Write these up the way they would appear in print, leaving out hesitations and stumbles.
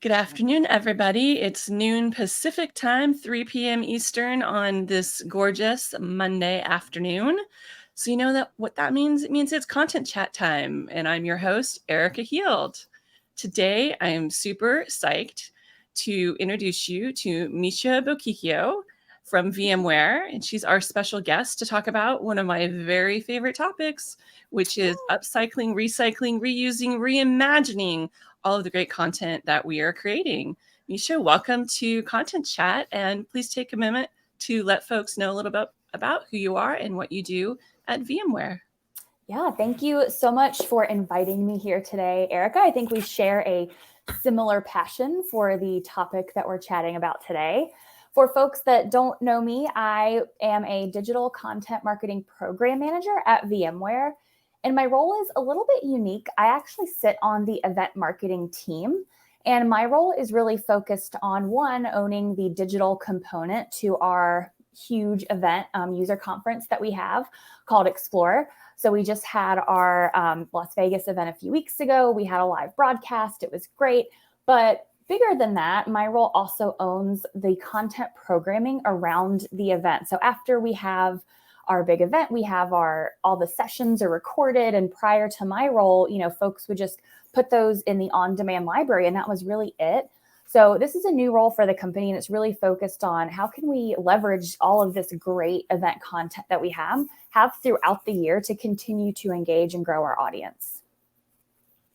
Good afternoon, everybody. It's noon Pacific time, 3 p.m. Eastern on this gorgeous Monday afternoon. So you know that what that means? It means it's content chat time, and I'm your host, Erika Heald. Today, I am super psyched to introduce you to Meisha Bochicchio from VMware, and she's our special guest to talk about one of my very favorite topics, which is upcycling, recycling, reusing, reimagining all of the great content that we are creating. Meisha, welcome to Content Chat, and please take a moment to let folks know a little bit about who you are and what you do at VMware. Yeah, thank you so much for inviting me here today, Erika. I think we share a similar passion for the topic that we're chatting about today. For folks that don't know me, I am a digital content marketing program manager at VMware, and my role is a little bit unique. I actually sit on the event marketing team, and my role is really focused on owning the digital component to our huge event user conference that we have called Explore. So we just had our Las Vegas event a few weeks ago. We had a live broadcast. It was great. But bigger than that, my role also owns the content programming around the event. So after we have our big event, we have all the sessions are recorded. And prior to my role, folks would just put those in the on-demand library. And that was really it. So this is a new role for the company, and it's really focused on how can we leverage all of this great event content that we have throughout the year to continue to engage and grow our audience.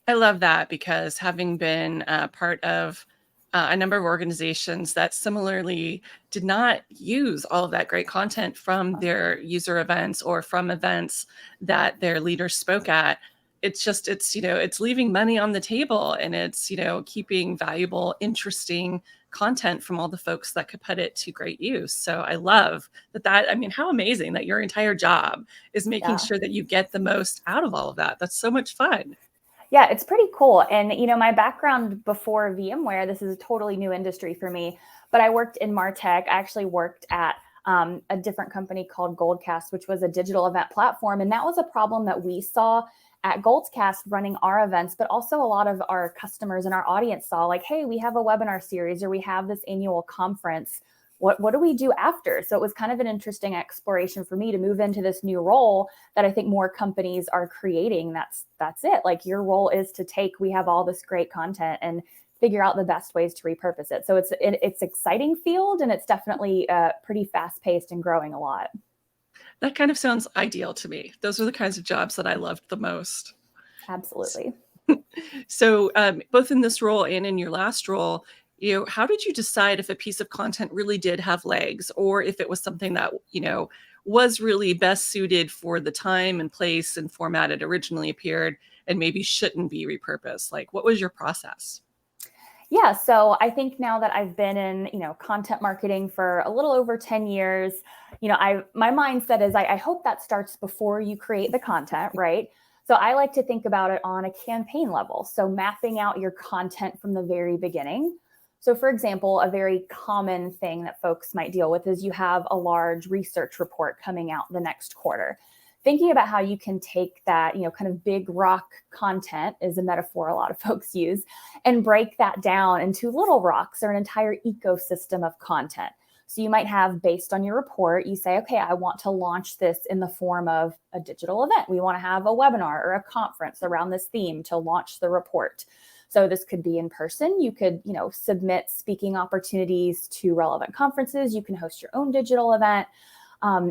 I love that because having been part of a number of organizations that similarly did not use all of that great content from their user events or from events that their leaders spoke at, it's leaving money on the table, and it's keeping valuable, interesting content from all the folks that could put it to great use. So I love that. I mean, how amazing that your entire job is making sure that you get the most out of all of that. That's so much fun. Yeah, it's pretty cool. And, my background before VMware, this is a totally new industry for me, but I worked in MarTech. I actually worked at a different company called Goldcast, which was a digital event platform. And that was a problem that we saw at Goldcast running our events, but also a lot of our customers and our audience saw like, hey, we have a webinar series or we have this annual conference. What do we do after? So it was kind of an interesting exploration for me to move into this new role that I think more companies are creating. That's it. Like your role is to we have all this great content and figure out the best ways to repurpose it. So it's exciting field, and it's definitely pretty fast paced and growing a lot. That kind of sounds ideal to me. Those are the kinds of jobs that I loved the most. Absolutely. So both in this role and in your last role, how did you decide if a piece of content really did have legs, or if it was something that, was really best suited for the time and place and format it originally appeared and maybe shouldn't be repurposed? Like, what was your process? Yeah, so I think now that I've been in, content marketing for a little over 10 years, my mindset is I hope that starts before you create the content, right? So I like to think about it on a campaign level. So mapping out your content from the very beginning. So for example, a very common thing that folks might deal with is you have a large research report coming out the next quarter. Thinking about how you can take that, kind of big rock content is a metaphor a lot of folks use, and break that down into little rocks or an entire ecosystem of content. So you might have, based on your report, you say, okay, I want to launch this in the form of a digital event. We want to have a webinar or a conference around this theme to launch the report. So this could be in person. You could, submit speaking opportunities to relevant conferences. You can host your own digital event.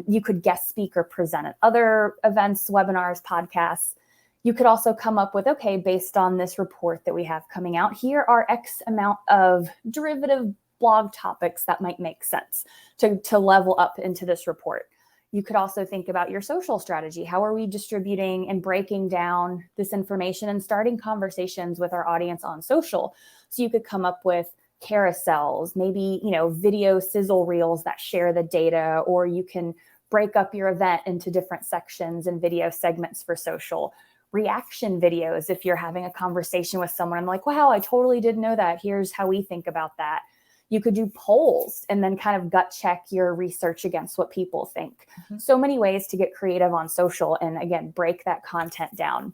You could guest speak or present at other events, webinars, podcasts. You could also come up with, okay, based on this report that we have coming out, here are X amount of derivative blog topics that might make sense to level up into this report. You could also think about your social strategy. How are we distributing and breaking down this information and starting conversations with our audience on social? So you could come up with carousels, maybe, video sizzle reels that share the data, or you can break up your event into different sections and video segments for social. Reaction videos, if you're having a conversation with someone, I'm like, wow, I totally didn't know that. Here's how we think about that. You could do polls and then kind of gut check your research against what people think. Mm-hmm. So many ways to get creative on social and, again, break that content down.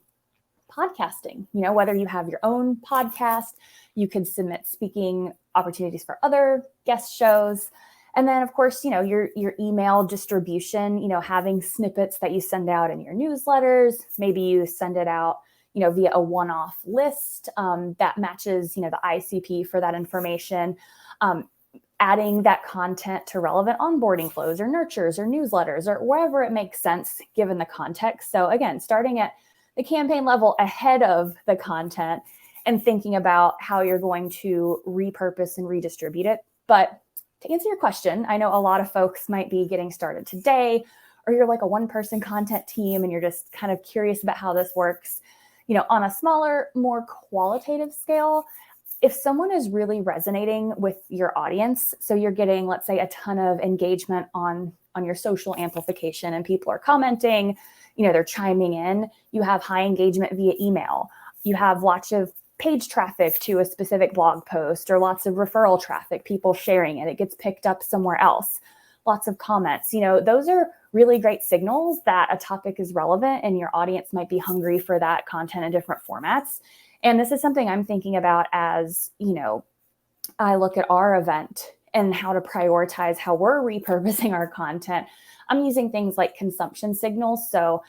podcasting, whether you have your own podcast, you could submit speaking opportunities for other guest shows. And then, of course, your email distribution, having snippets that you send out in your newsletters. Maybe you send it out, via a one-off list that matches, the ICP for that information. Adding that content to relevant onboarding flows or nurtures or newsletters or wherever it makes sense given the context. So again, starting at the campaign level ahead of the content and thinking about how you're going to repurpose and redistribute it. But to answer your question, I know a lot of folks might be getting started today, or you're like a one-person content team and you're just kind of curious about how this works. On a smaller, more qualitative scale, if someone is really resonating with your audience, so you're getting, let's say, a ton of engagement on your social amplification and people are commenting, they're chiming in, you have high engagement via email, you have lots of page traffic to a specific blog post or lots of referral traffic, people sharing it, it gets picked up somewhere else, lots of comments, those are really great signals that a topic is relevant and your audience might be hungry for that content in different formats. And this is something I'm thinking about as, I look at our event and how to prioritize how we're repurposing our content. I'm using things like consumption signals. So,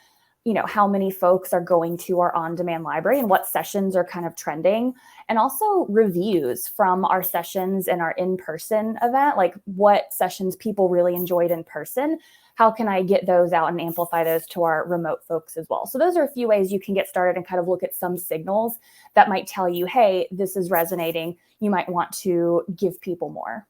how many folks are going to our on-demand library and what sessions are kind of trending, and also reviews from our sessions and our in-person event, like what sessions people really enjoyed in person. How can I get those out and amplify those to our remote folks as well? So those are a few ways you can get started and kind of look at some signals that might tell you, hey, this is resonating. You might want to give people more.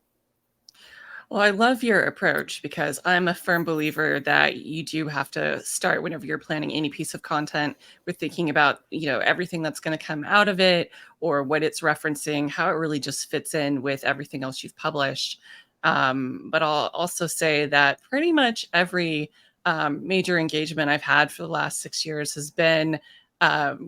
Well, I love your approach because I'm a firm believer that you do have to start whenever you're planning any piece of content with thinking about, everything that's going to come out of it or what it's referencing, how it really just fits in with everything else you've published. But I'll also say that pretty much every major engagement I've had for the last 6 years has been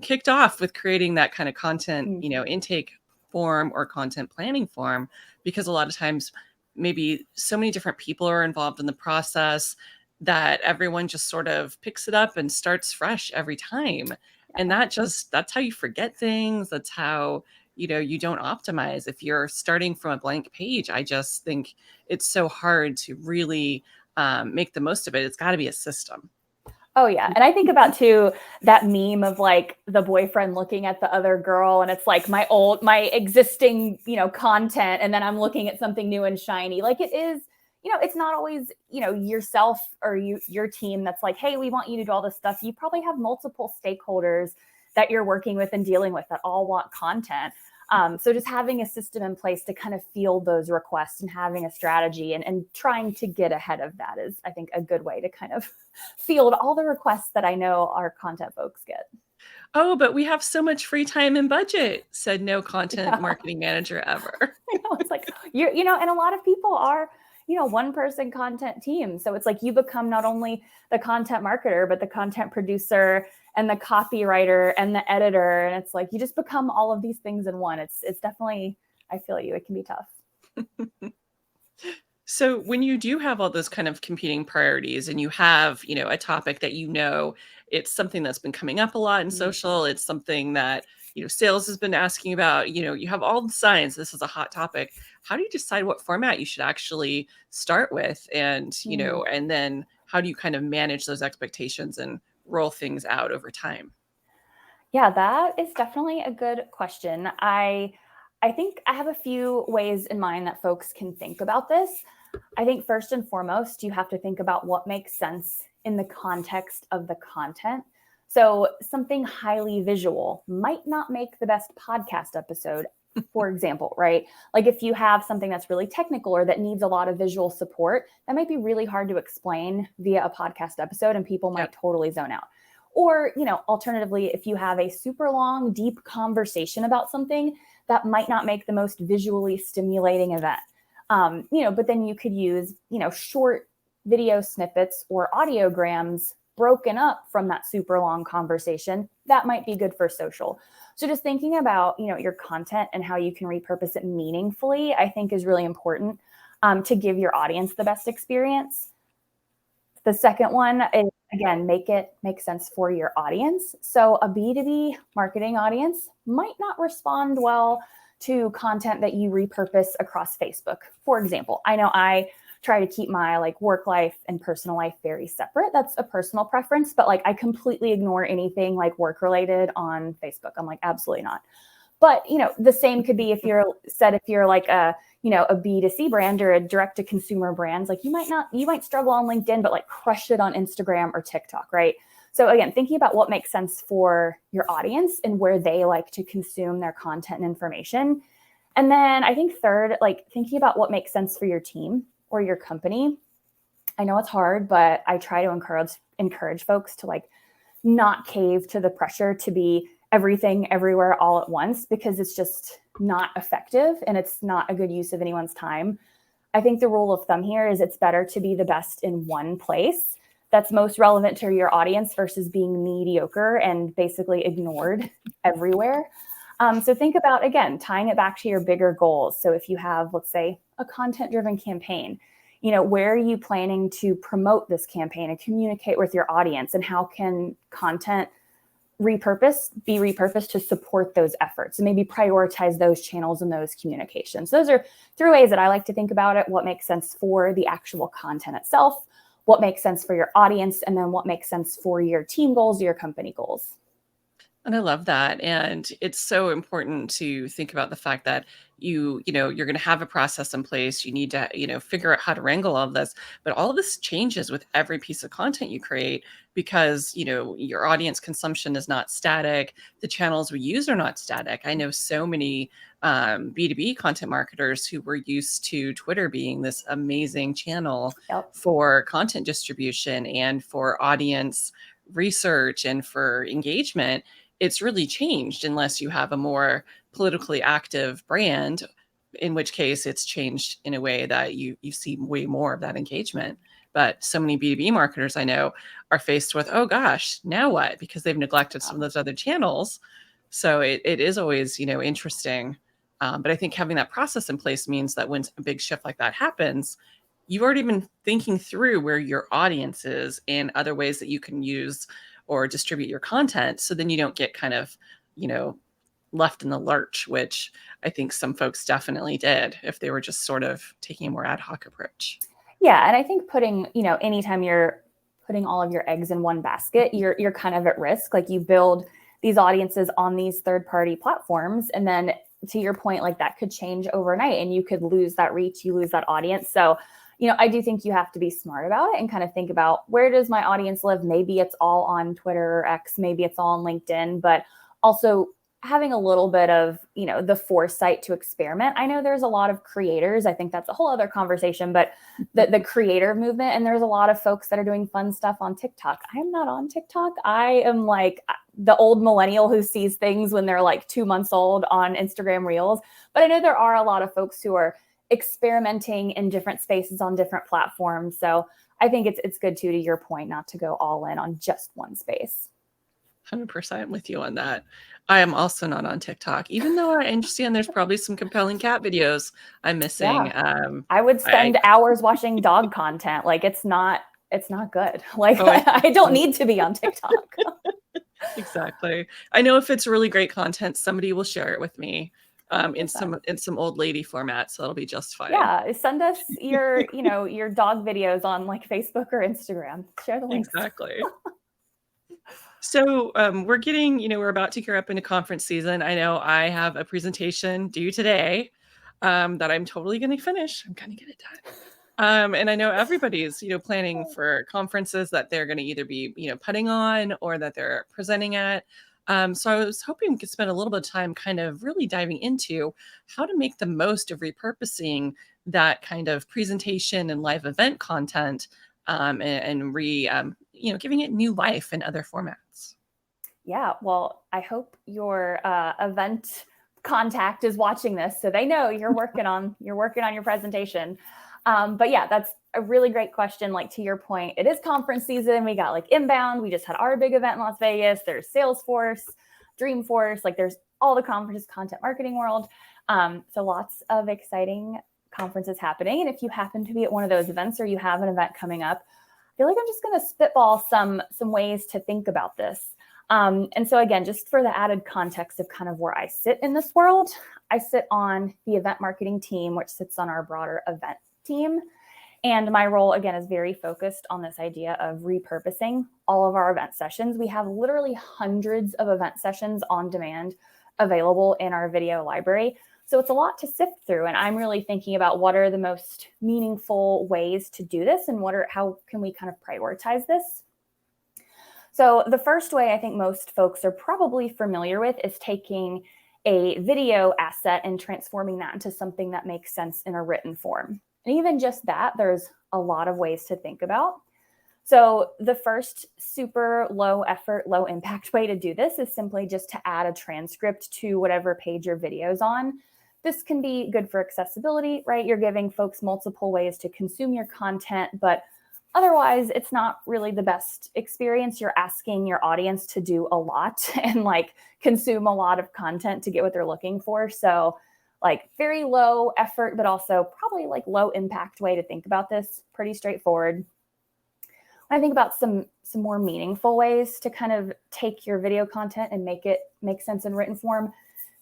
kicked off with creating that kind of content, intake form or content planning form, because a lot of times maybe so many different people are involved in the process that everyone just sort of picks it up and starts fresh every time. And that's how you forget things. That's how, you don't optimize if you're starting from a blank page. I just think it's so hard to really make the most of it. It's got to be a system. Oh yeah. And I think about too, that meme of like the boyfriend looking at the other girl and it's like my existing, content. And then I'm looking at something new and shiny. Like it is, it's not always, yourself or your team that's like, hey, we want you to do all this stuff. You probably have multiple stakeholders that you're working with and dealing with that all want content. So just having a system in place to kind of field those requests and having a strategy and trying to get ahead of that is, I think, a good way to kind of field all the requests that I know our content folks get. Oh, but we have so much free time and budget, said no content marketing manager ever. It's like, and a lot of people are, one-person content team. So it's like you become not only the content marketer, but the content producer and the copywriter and the editor. And it's like, you just become all of these things in one. It's definitely, I feel you, it can be tough. So when you do have all those kind of competing priorities and you have, a topic that, it's something that's been coming up a lot in social, it's something that, sales has been asking about, you have all the signs, this is a hot topic. How do you decide what format you should actually start with? And, and then how do you kind of manage those expectations and roll things out over time? Yeah, that is definitely a good question. I think I have a few ways in mind that folks can think about this. I think first and foremost, you have to think about what makes sense in the context of the content. So something highly visual might not make the best podcast episode, for example, right? Like if you have something that's really technical or that needs a lot of visual support, that might be really hard to explain via a podcast episode and people might totally zone out. Or, alternatively, if you have a super long, deep conversation about something, that might not make the most visually stimulating event. But then you could use, short video snippets or audiograms broken up from that super long conversation. That might be good for social. So just thinking about, your content and how you can repurpose it meaningfully, I think is really important to give your audience the best experience. The second one is again, make it make sense for your audience. So a B2B marketing audience might not respond well to content that you repurpose across Facebook. For example, I know I try to keep my like work life and personal life very separate. That's a personal preference, but like I completely ignore anything like work related on Facebook. I'm like, absolutely not. But, the same could be if you're like a B2C brand or a direct to consumer brand, like you might struggle on LinkedIn, but like crush it on Instagram or TikTok, right? So again, thinking about what makes sense for your audience and where they like to consume their content and information. And then I think third, like thinking about what makes sense for your team or your company. I know it's hard, but I try to encourage folks to like not cave to the pressure to be everything everywhere all at once, because it's just not effective and it's not a good use of anyone's time. I think the rule of thumb here is it's better to be the best in one place that's most relevant to your audience versus being mediocre and basically ignored everywhere. So think about, again, tying it back to your bigger goals. So if you have, let's say, a content-driven campaign, where are you planning to promote this campaign and communicate with your audience, and how can content be repurposed to support those efforts, and maybe prioritize those channels and those communications. Those are three ways that I like to think about it: what makes sense for the actual content itself, what makes sense for your audience, and then what makes sense for your team goals, your company goals. And I love that. And it's so important to think about the fact that you're going to have a process in place. You need to, figure out how to wrangle all of this. But all of this changes with every piece of content you create because, your audience consumption is not static. The channels we use are not static. I know so many B2B content marketers who were used to Twitter being this amazing channel for content distribution and for audience research and for engagement. It's really changed unless you have a more politically active brand, in which case it's changed in a way that you see way more of that engagement. But so many B2B marketers I know are faced with, oh gosh, now what? Because they've neglected some of those other channels. So it is always, interesting. But I think having that process in place means that when a big shift like that happens, you've already been thinking through where your audience is and other ways that you can use or distribute your content. So then you don't get kind of, left in the lurch, which I think some folks definitely did if they were just sort of taking a more ad hoc approach. Yeah. And I think anytime you're putting all of your eggs in one basket, you're kind of at risk. Like you build these audiences on these third-party platforms, and then to your point, like that could change overnight and you could lose that reach, you lose that audience. So I do think you have to be smart about it and kind of think about, where does my audience live? Maybe it's all on Twitter or X, maybe it's all on LinkedIn, but also having a little bit of, the foresight to experiment. I know there's a lot of creators. I think that's a whole other conversation, but the creator movement, and there's a lot of folks that are doing fun stuff on TikTok. I am not on TikTok. I am like the old millennial who sees things when they're like 2 months old on Instagram Reels. But I know there are a lot of folks who are experimenting in different spaces on different platforms. So I think it's good too, to your point, not to go all in on just one space. 100% with you on that. I am also not on TikTok, even though I understand there's probably some compelling cat videos I'm missing. Yeah. I would spend hours watching dog content. Like it's not good. Like I don't need to be on TikTok. Exactly. I know if it's really great content, somebody will share it with me in some old lady format, so it'll be just fine. Yeah, send us your your dog videos on like Facebook or Instagram. Share the links. Exactly. So we're about to gear up into conference season. I know I have a presentation due today that I'm totally going to finish. I'm going to get it done. And I know everybody's, planning for conferences that they're going to either be, putting on or that they're presenting at. So I was hoping we could spend a little bit of time kind of really diving into how to make the most of repurposing that kind of presentation and live event content giving it new life in other formats. Yeah, well, I hope your event contact is watching this, so they know you're working on your presentation. But yeah, that's a really great question. Like to your point, it is conference season. We got like Inbound. We just had our big event in Las Vegas. There's Salesforce, Dreamforce. Like there's all the conferences, content marketing world. So lots of exciting conferences happening. And if you happen to be at one of those events or you have an event coming up, feel like I'm just going to spitball some ways to think about this. And so again, just for the added context of kind of where I sit in this world, I sit on the event marketing team, which sits on our broader event team. And my role, again, is very focused on this idea of repurposing all of our event sessions. We have literally hundreds of event sessions on demand available in our video library. So it's a lot to sift through. And I'm really thinking about what are the most meaningful ways to do this and how can we kind of prioritize this? So the first way I think most folks are probably familiar with is taking a video asset and transforming that into something that makes sense in a written form. And even just that, there's a lot of ways to think about. So the first super low effort, low impact way to do this is simply just to add a transcript to whatever page your video's on. This can be good for accessibility, right? You're giving folks multiple ways to consume your content, but otherwise it's not really the best experience. You're asking your audience to do a lot and like consume a lot of content to get what they're looking for. So like very low effort, but also probably like low impact way to think about this. Pretty straightforward. When I think about some more meaningful ways to kind of take your video content and make it make sense in written form,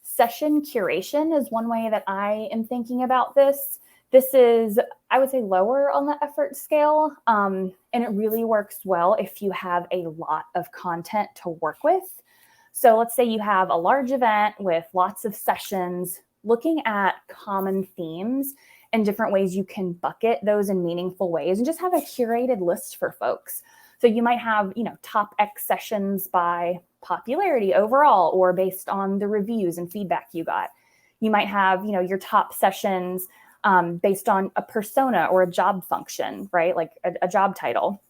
session curation is one way that I am thinking about this. This is, I would say, lower on the effort scale, and it really works well if you have a lot of content to work with. So let's say you have a large event with lots of sessions, looking at common themes and different ways you can bucket those in meaningful ways and just have a curated list for folks. So you might have, top X sessions by popularity overall or based on the reviews and feedback you got. You might have, your top sessions based on a persona or a job function, right? Like a job title.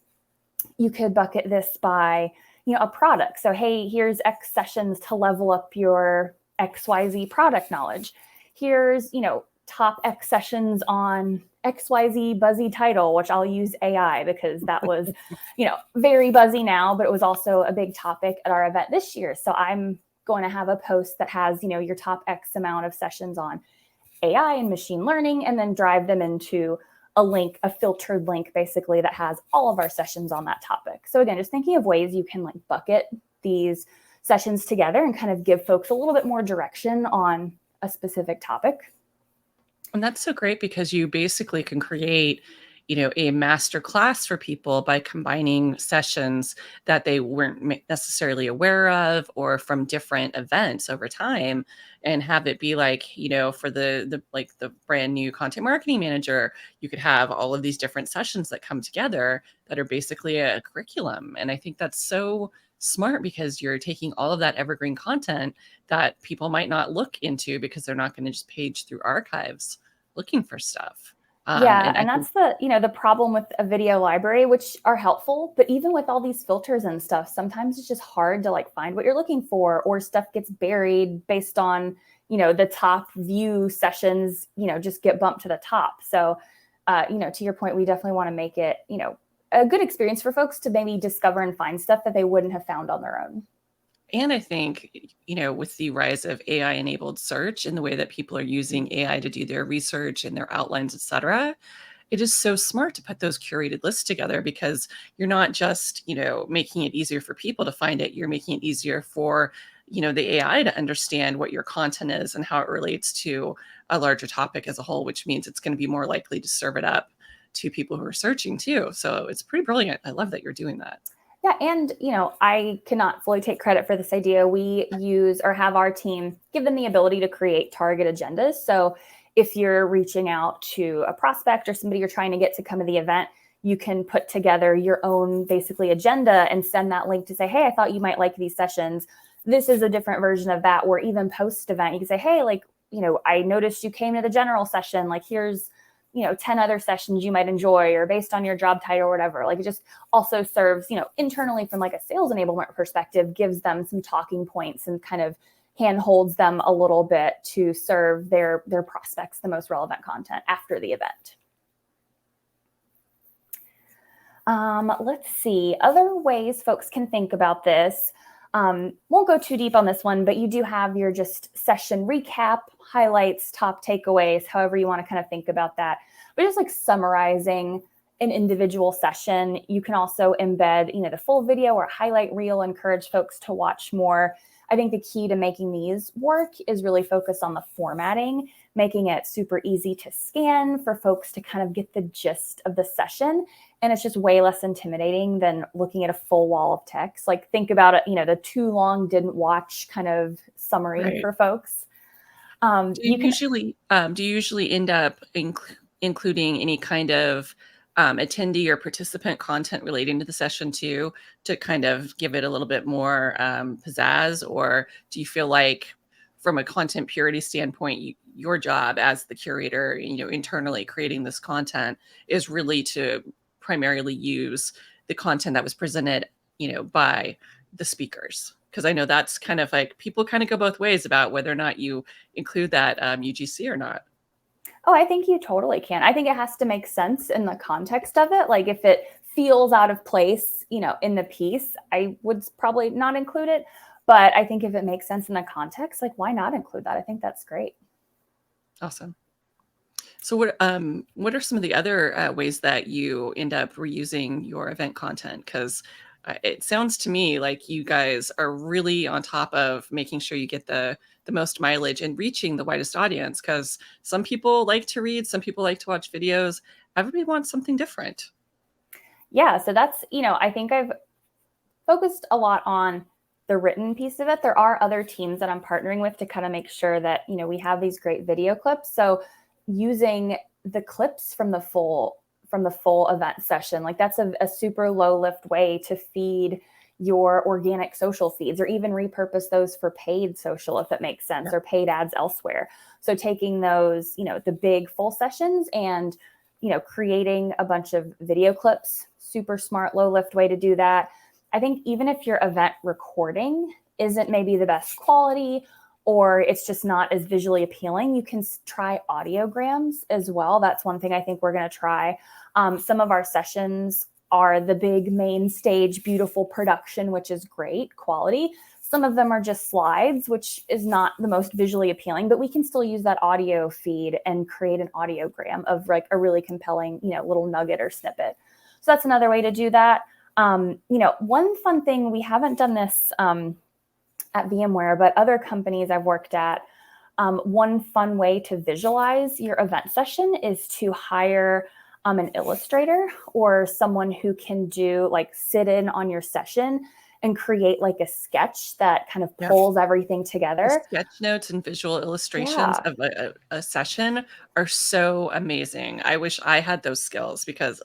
You could bucket this by, a product. So, hey, here's X sessions to level up your XYZ product knowledge. Here's, top X sessions on XYZ buzzy title, which I'll use AI because that was, very buzzy now, but it was also a big topic at our event this year. So I'm going to have a post that has, your top X amount of sessions on AI and machine learning, and then drive them into a filtered link, basically, that has all of our sessions on that topic. So again, just thinking of ways you can like bucket these sessions together and kind of give folks a little bit more direction on a specific topic. And that's so great because you basically can create, a master class for people by combining sessions that they weren't necessarily aware of or from different events over time, and have it be like, for the brand new content marketing manager, you could have all of these different sessions that come together that are basically a curriculum. And I think that's so smart because you're taking all of that evergreen content that people might not look into because they're not going to just page through archives looking for stuff. And that's the problem with a video library, which are helpful, but even with all these filters and stuff, sometimes it's just hard to like find what you're looking for, or stuff gets buried based on, the top view sessions, just get bumped to the top. So, to your point, we definitely want to make it, a good experience for folks to maybe discover and find stuff that they wouldn't have found on their own. And I think, with the rise of AI-enabled search and the way that people are using AI to do their research and their outlines, et cetera, it is so smart to put those curated lists together because you're not just, making it easier for people to find it. You're making it easier for, the AI to understand what your content is and how it relates to a larger topic as a whole, which means it's going to be more likely to serve it up to people who are searching too. So it's pretty brilliant. I love that you're doing that. Yeah. And, I cannot fully take credit for this idea. We use or have our team give them the ability to create target agendas. So if you're reaching out to a prospect or somebody you're trying to get to come to the event, you can put together your own basically agenda and send that link to say, hey, I thought you might like these sessions. This is a different version of that. Or even post event, you can say, hey, I noticed you came to the general session. Like, here's 10 other sessions you might enjoy, or based on your job title or whatever. Like, it just also serves, internally from like a sales enablement perspective, gives them some talking points and kind of handholds them a little bit to serve their prospects the most relevant content after the event. Let's see, other ways folks can think about this. Won't go too deep on this one, but you do have your just session recap, highlights, top takeaways, however you want to kind of think about that. But just like summarizing an individual session. You can also embed, the full video or highlight reel, encourage folks to watch more. I think the key to making these work is really focus on the formatting, making it super easy to scan for folks to kind of get the gist of the session. And it's just way less intimidating than looking at a full wall of text. Like think about it, the too long didn't watch kind of summary Right. for folks. Do You you can usually end up including any kind of attendee or participant content relating to the session too, to kind of give it a little bit more pizzazz? Or do you feel like, from a content purity standpoint, your job as the curator, internally creating this content is really to primarily use the content that was presented, by the speakers? Because I know that's kind of like, people kind of go both ways about whether or not you include that UGC or not. Oh, I think you totally can. I think it has to make sense in the context of it. Like if it feels out of place, in the piece, I would probably not include it. But I think if it makes sense in the context, like why not include that? I think that's great. Awesome. So what are some of the other ways that you end up reusing your event content? Because it sounds to me like you guys are really on top of making sure you get the most mileage and reaching the widest audience. Because some people like to read, some people like to watch videos. Everybody wants something different. Yeah. So that's, I think I've focused a lot on the written piece of it. There are other teams that I'm partnering with to kind of make sure that, we have these great video clips. So using the clips from the full event session, like that's a super low lift way to feed your organic social feeds, or even repurpose those for paid social if it makes sense, Yeah. or paid ads elsewhere. So taking those, the big full sessions and, creating a bunch of video clips, super smart, low lift way to do that. I think even if your event recording isn't maybe the best quality, or it's just not as visually appealing, you can try audiograms as well. That's one thing I think we're going to try. Some of our sessions are the big main stage, beautiful production, which is great quality. Some of them are just slides, which is not the most visually appealing, but we can still use that audio feed and create an audiogram of like a really compelling, little nugget or snippet. So that's another way to do that. One fun thing, we haven't done this at VMware, but other companies I've worked at, one fun way to visualize your event session is to hire an illustrator or someone who can do like sit in on your session and create like a sketch that kind of Yeah. pulls everything The together. sketch notes and visual illustrations Yeah. of a session are so amazing. I wish I had those skills because,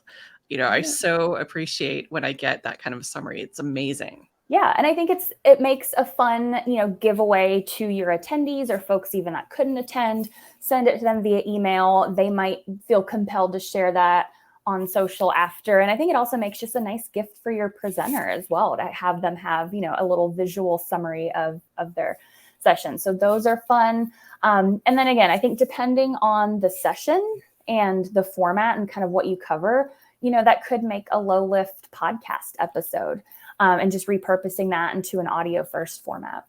I Right. so appreciate when I get that kind of summary. It's amazing. Yeah, and I think it makes a fun, giveaway to your attendees or folks even that couldn't attend. Send it to them via email. They might feel compelled to share that on social after. And I think it also makes just a nice gift for your presenter as well, to have them have, a little visual summary of their session. So those are fun. And then again, I think depending on the session and the format and kind of what you cover, that could make a low lift podcast episode. And just repurposing that into an audio first format.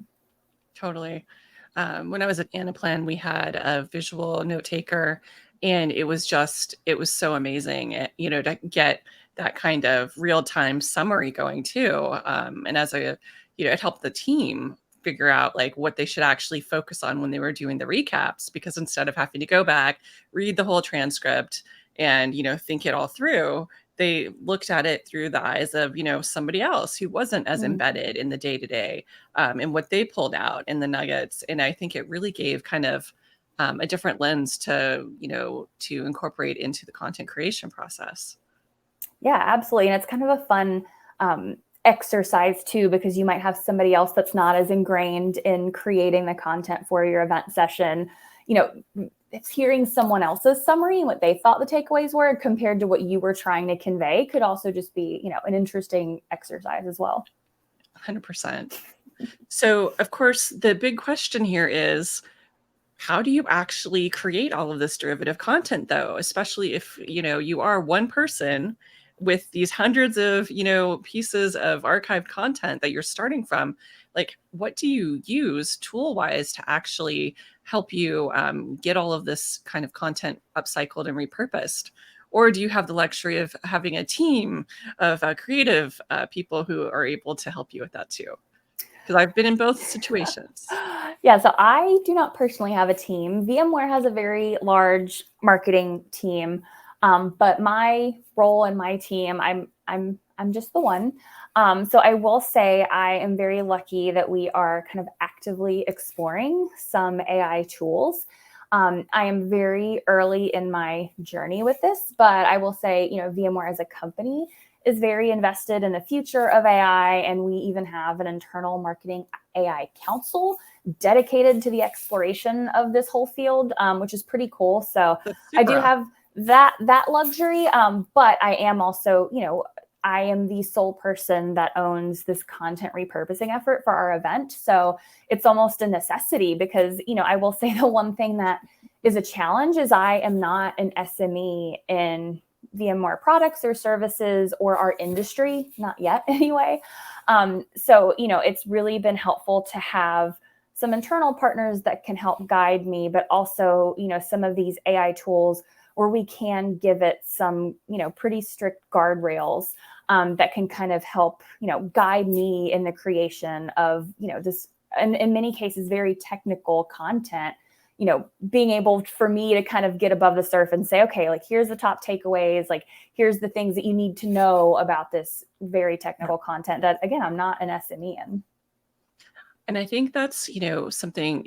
Totally. When I was at Anaplan, we had a visual note taker, and it was so amazing, to get that kind of real time summary going too. And it helped the team figure out like what they should actually focus on when they were doing the recaps, because instead of having to go back, read the whole transcript and, think it all through, they looked at it through the eyes of, somebody else who wasn't as embedded in the day to day, and what they pulled out in the nuggets. And I think it really gave kind of a different lens to incorporate into the content creation process. Yeah, absolutely. And it's kind of a fun exercise too, because you might have somebody else that's not as ingrained in creating the content for your event session. It's hearing someone else's summary and what they thought the takeaways were compared to what you were trying to convey could also just be, an interesting exercise as well. 100%. So, of course, the big question here is, how do you actually create all of this derivative content, though, especially if, you are one person with these hundreds of, pieces of archived content that you're starting from? Like, what do you use tool wise to actually help you get all of this kind of content upcycled and repurposed? Or do you have the luxury of having a team of creative people who are able to help you with that too? Because I've been in both situations. Yeah, so I do not personally have a team. VMware has a very large marketing team, but my role in my team, I'm just the one. So I will say I am very lucky that we are kind of actively exploring some AI tools. I am very early in my journey with this, but I will say, VMware as a company is very invested in the future of AI, and we even have an internal marketing AI council dedicated to the exploration of this whole field, which is pretty cool. So That's I do super. have that luxury, but I am also, I am the sole person that owns this content repurposing effort for our event. So it's almost a necessity because, I will say the one thing that is a challenge is I am not an SME in VMware products or services or our industry, not yet anyway. So, it's really been helpful to have some internal partners that can help guide me, but also, some of these AI tools where we can give it some, pretty strict guardrails that can kind of help, guide me in the creation of, this, in many cases, very technical content, being able for me to kind of get above the surface and say, okay, like, here's the top takeaways, like, here's the things that you need to know about this very technical content that, again, I'm not an SME in. And I think that's, something,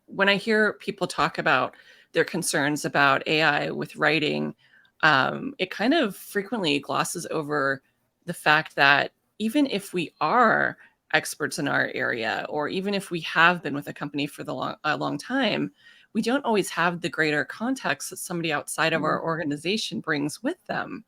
when I hear people talk about their concerns about AI with writing, it kind of frequently glosses over the fact that even if we are experts in our area, or even if we have been with a company for a long time, we don't always have the greater context that somebody outside of our organization brings with them.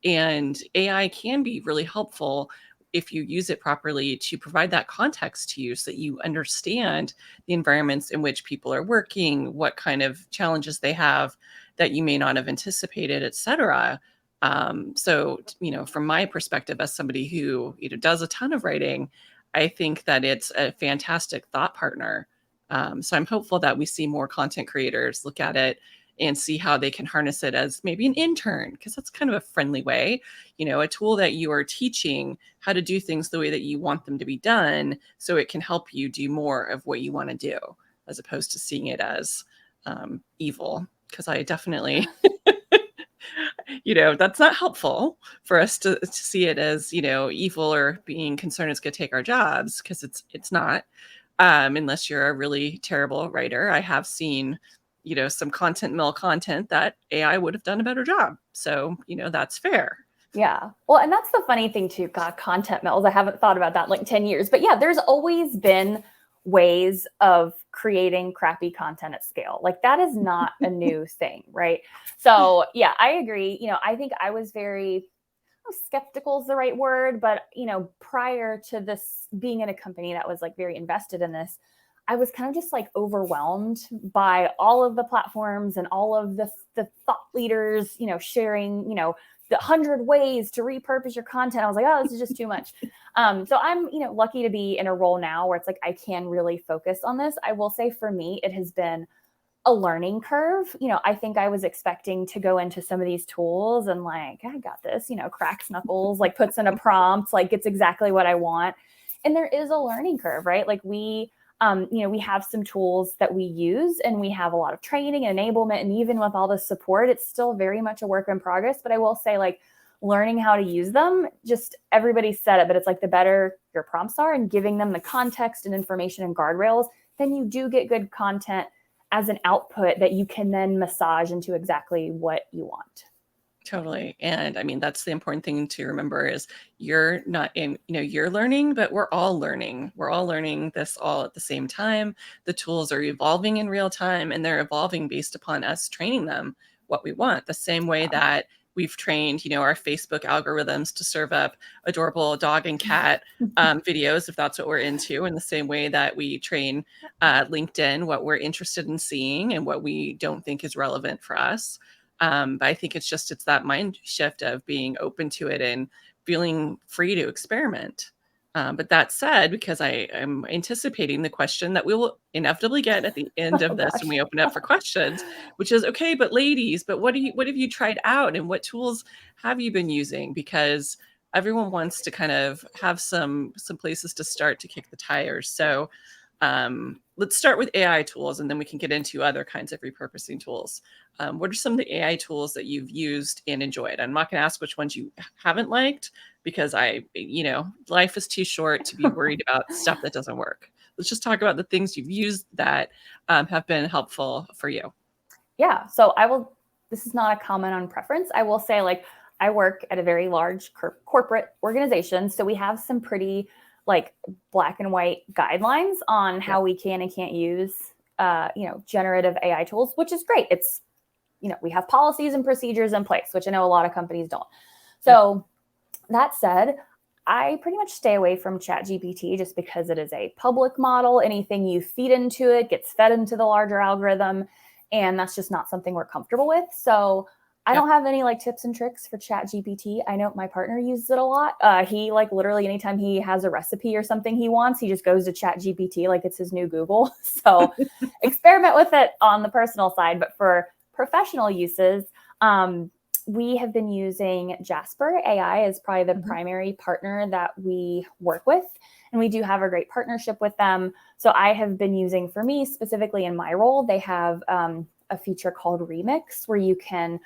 And AI can be really helpful if you use it properly to provide that context to you so that you understand the environments in which people are working, what kind of challenges they have that you may not have anticipated, et cetera. So, from my perspective as somebody who, does a ton of writing, I think that it's a fantastic thought partner. So I'm hopeful that we see more content creators look at it and see how they can harness it as maybe an intern, because that's kind of a friendly way, a tool that you are teaching how to do things the way that you want them to be done, so it can help you do more of what you want to do, as opposed to seeing it as evil. Because I definitely, that's not helpful for us to see it as, evil or being concerned it's going to take our jobs, because it's not. Unless you're a really terrible writer. I have seen, some content mill content that AI would have done a better job. So, that's fair. Yeah. Well, and that's the funny thing too. God, content mills. I haven't thought about that in like 10 years. But yeah, there's always been ways of creating crappy content at scale. Like, that is not a new thing, right? So yeah, I agree. I think I was very skeptical is the right word, but prior to this being in a company that was like very invested in this, I was kind of just like overwhelmed by all of the platforms and all of the thought leaders, sharing, the 100 ways to repurpose your content. I was like, oh, this is just too much. So I'm, lucky to be in a role now where it's like I can really focus on this. I will say for me, it has been a learning curve. I think I was expecting to go into some of these tools and like, I got this, cracks knuckles, like puts in a prompt, like gets exactly what I want. And there is a learning curve, right? Like we have some tools that we use and we have a lot of training and enablement. And even with all the support, it's still very much a work in progress. But I will say, like, learning how to use them, just everybody said it, but it's like the better your prompts are and giving them the context and information and guardrails, then you do get good content as an output that you can then massage into exactly what you want. Totally. And I mean, that's the important thing to remember is you're not in, you're learning, but we're all learning. We're all learning this all at the same time. The tools are evolving in real time, and they're evolving based upon us training them what we want. The same way that we've trained, our Facebook algorithms to serve up adorable dog and cat videos, if that's what we're into, in the same way that we train LinkedIn what we're interested in seeing and what we don't think is relevant for us. But I think it's that mind shift of being open to it and feeling free to experiment. But that said, because I am anticipating the question that we will inevitably get at the end Oh of this when gosh. we open up for questions, which is, okay, but ladies, but what have you tried out and what tools have you been using? Because everyone wants to kind of have some places to start to kick the tires. So let's start with AI tools, and then we can get into other kinds of repurposing tools. What are some of the AI tools that you've used and enjoyed? I'm not going to ask which ones you haven't liked, because life is too short to be worried about stuff that doesn't work. Let's just talk about the things you've used that have been helpful for you. Yeah. So this is not a comment on preference. I will say, like, I work at a very large corporate organization. So we have some pretty like black and white guidelines on how Yep. we can and can't use, generative AI tools, which is great. It's, we have policies and procedures in place, which I know a lot of companies don't. Yep. So that said, I pretty much stay away from ChatGPT just because it is a public model. Anything you feed into it gets fed into the larger algorithm, and that's just not something we're comfortable with. So I Yep. don't have any like tips and tricks for ChatGPT. I know my partner uses it a lot. He like literally anytime he has a recipe or something he wants, he just goes to ChatGPT like it's his new Google. So experiment with it on the personal side, but for professional uses, we have been using Jasper AI as probably the primary partner that we work with. And we do have a great partnership with them. So I have been using, for me specifically in my role, they have a feature called Remix where you can,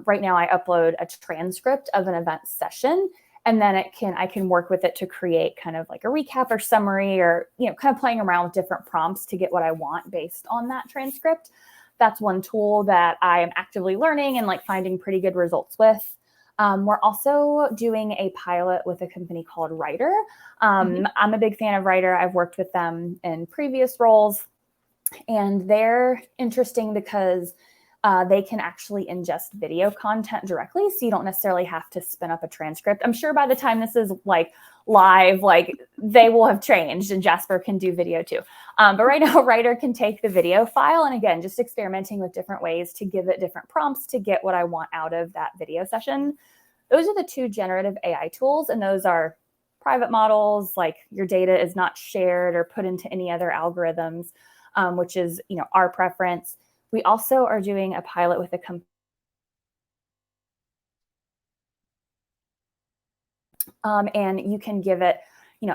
right now I upload a transcript of an event session. And then I can work with it to create kind of like a recap or summary, or, kind of playing around with different prompts to get what I want based on that transcript. That's one tool that I am actively learning and like finding pretty good results with. We're also doing a pilot with a company called Writer. I'm a big fan of Writer. I've worked with them in previous roles, and they're interesting because they can actually ingest video content directly. So you don't necessarily have to spin up a transcript. I'm sure by the time this is like live, like they will have changed and Jasper can do video too. But right now, Writer can take the video file, and again, just experimenting with different ways to give it different prompts to get what I want out of that video session. Those are the two generative AI tools, and those are private models. Like your data is not shared or put into any other algorithms, which is our preference. We also are doing a pilot with a company. And you can give it,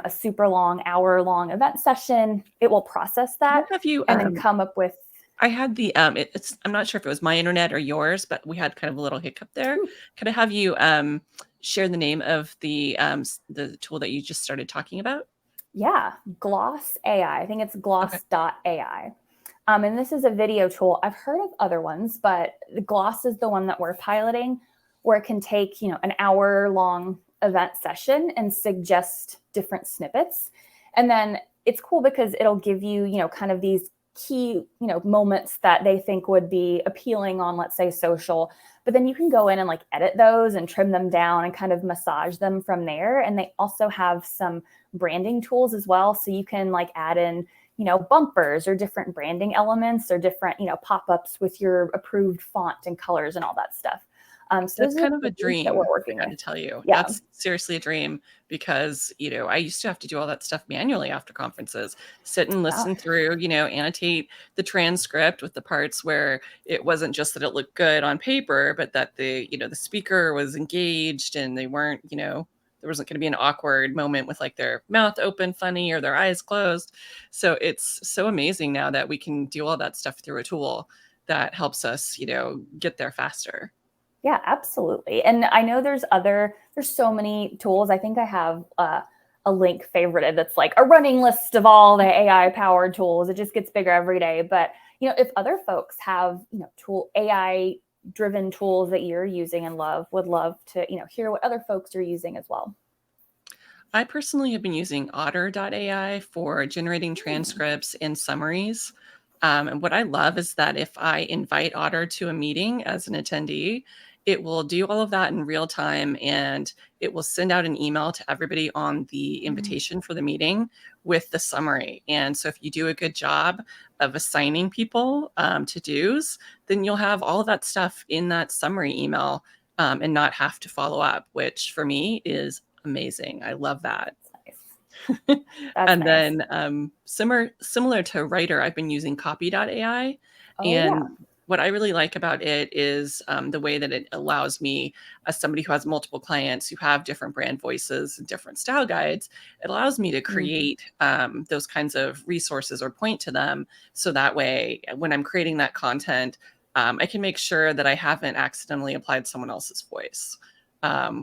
a super long, hour-long event session. It will process that Have you? and then come up with. I had the it's I'm not sure if it was my internet or yours, but we had kind of a little hiccup there. Could I have you share the name of the tool that you just started talking about? Yeah, Gloss AI. I think it's Okay. gloss.ai. And this is a video tool. I've heard of other ones, but the Gloss is the one that we're piloting, where it can take, an hour-long event session and suggest different snippets. And then it's cool because it'll give you, kind of these key, moments that they think would be appealing on, let's say, social. But then you can go in and like edit those and trim them down and kind of massage them from there. And they also have some branding tools as well. So you can like add in, bumpers or different branding elements or different, pop-ups with your approved font and colors and all that stuff. So That's those are kind of a the things that dream, we're working I with. gotta tell you. Yeah. That's seriously a dream, because, I used to have to do all that stuff manually after conferences, sit and Yeah. listen through, annotate the transcript with the parts where it wasn't just that it looked good on paper, but that the speaker was engaged and they weren't, there wasn't going to be an awkward moment with like their mouth open funny or their eyes closed. So it's so amazing now that we can do all that stuff through a tool that helps us, get there faster. Yeah, absolutely. And I know there's so many tools. I think I have a link favorited that's like a running list of all the AI powered tools. It just gets bigger every day. But, if other folks have, AI driven tools that you're using and would love to, hear what other folks are using as well. I personally have been using otter.ai for generating transcripts and summaries. And what I love is that if I invite Otter to a meeting as an attendee, it will do all of that in real time, and it will send out an email to everybody on the Mm. invitation for the meeting with the summary. And so if you do a good job of assigning people to dos, then you'll have all of that stuff in that summary email, and not have to follow up, which for me is amazing. I love that. Nice. That's And nice. then similar to Writer, I've been using copy.ai. Oh And yeah. what I really like about it is the way that it allows me, as somebody who has multiple clients who have different brand voices and different style guides, it allows me to Mhm. create those kinds of resources or point to them. So that way, when I'm creating that content, I can make sure that I haven't accidentally applied someone else's voice,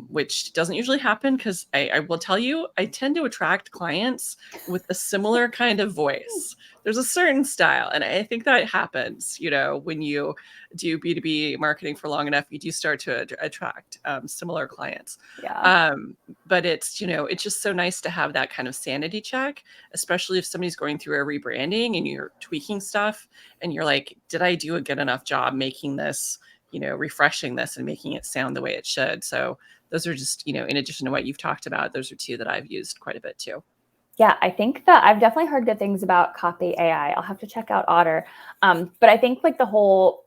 which doesn't usually happen because I will tell you, I tend to attract clients with a similar kind of voice. There's a certain style, and I think that happens, when you do B2B marketing for long enough, you do start to attract similar clients. Yeah. Um, but it's just so nice to have that kind of sanity check, especially if somebody's going through a rebranding and you're tweaking stuff and you're like, did I do a good enough job making this, refreshing this and making it sound the way it should? So those are just, in addition to what you've talked about, those are two that I've used quite a bit too. Yeah, I think that I've definitely heard good things about Copy AI. I'll have to check out Otter. But I think like the whole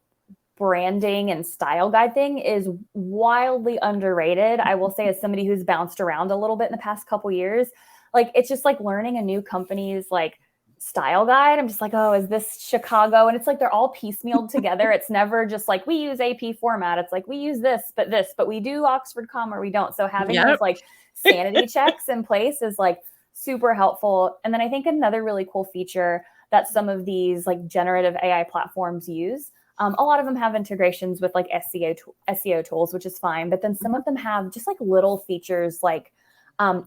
branding and style guide thing is wildly underrated. I will say, as somebody who's bounced around a little bit in the past couple years, like it's just like learning a new company's like style guide. I'm just like, oh, is this Chicago? And it's like they're all piecemealed together. It's never just like we use AP format. It's like we use this, but we do Oxford comma or we don't. So having those Yep. like sanity checks in place is like super helpful. And then I think another really cool feature that some of these like generative AI platforms use, a lot of them have integrations with like SEO tools, which is fine. But then some of them have just like little features like